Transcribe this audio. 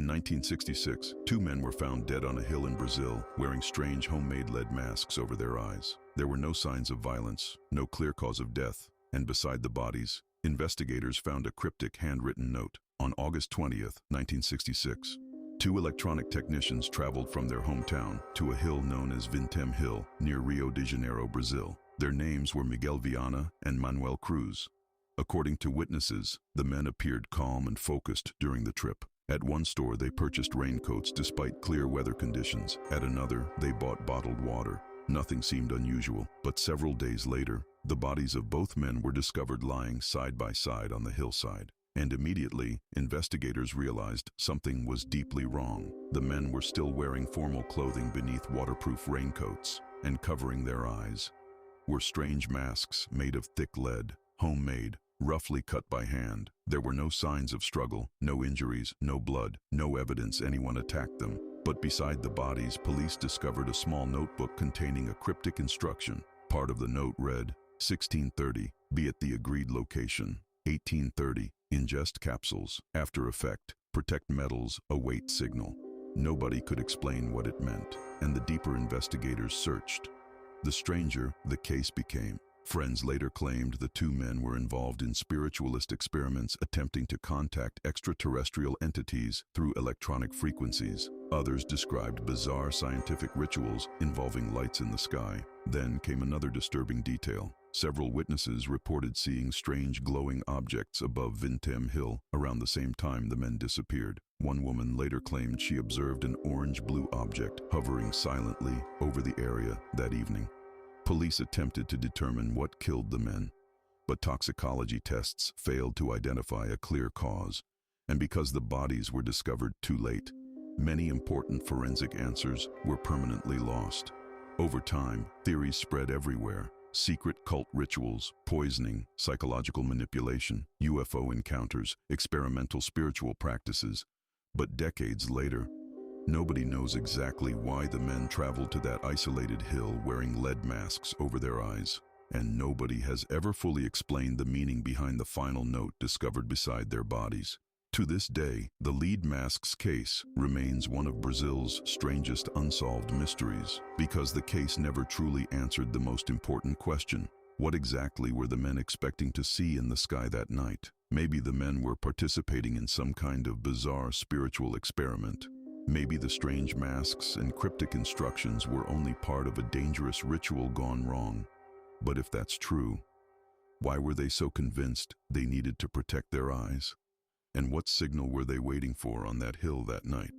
In 1966, two men were found dead on a hill in Brazil, wearing strange homemade lead masks over their eyes. There were no signs of violence, no clear cause of death, and beside the bodies, investigators found a cryptic handwritten note. On August 20th, 1966, two electronic technicians traveled from their hometown to a hill known as Vintém Hill near Rio de Janeiro, Brazil. Their names were Miguel Viana and Manuel Cruz. According to witnesses, the men appeared calm and focused during the trip. At one store, they purchased raincoats despite clear weather conditions. At another, they bought bottled water. Nothing seemed unusual, but several days later, the bodies of both men were discovered lying side by side on the hillside. And immediately, investigators realized something was deeply wrong. The men were still wearing formal clothing beneath waterproof raincoats, and covering their eyes were strange masks made of thick lead, homemade, roughly cut by hand. There were no signs of struggle, no injuries, no blood, no evidence anyone attacked them. But beside the bodies, police discovered a small notebook containing a cryptic instruction. Part of the note read, 1630, be at the agreed location. 1830, ingest capsules. After effect, protect metals, await signal. Nobody could explain what it meant, and the deeper investigators searched. The stranger the case became. Friends later claimed the two men were involved in spiritualist experiments attempting to contact extraterrestrial entities through electronic frequencies. Others described bizarre scientific rituals involving lights in the sky. Then came another disturbing detail. Several witnesses reported seeing strange glowing objects above Vintém Hill around the same time the men disappeared. One woman later claimed she observed an orange-blue object hovering silently over the area that evening. Police attempted to determine what killed the men, but toxicology tests failed to identify a clear cause, and because the bodies were discovered too late, many important forensic answers were permanently lost. Over time, theories spread everywhere: secret cult rituals, poisoning, psychological manipulation, UFO encounters, experimental spiritual practices. But decades later, nobody knows exactly why the men traveled to that isolated hill wearing lead masks over their eyes, and nobody has ever fully explained the meaning behind the final note discovered beside their bodies. To this day, the lead masks case remains one of Brazil's strangest unsolved mysteries, because the case never truly answered the most important question: what exactly were the men expecting to see in the sky that night? Maybe the men were participating in some kind of bizarre spiritual experiment. Maybe the strange masks and cryptic instructions were only part of a dangerous ritual gone wrong. But if that's true, why were they so convinced they needed to protect their eyes? And what signal were they waiting for on that hill that night?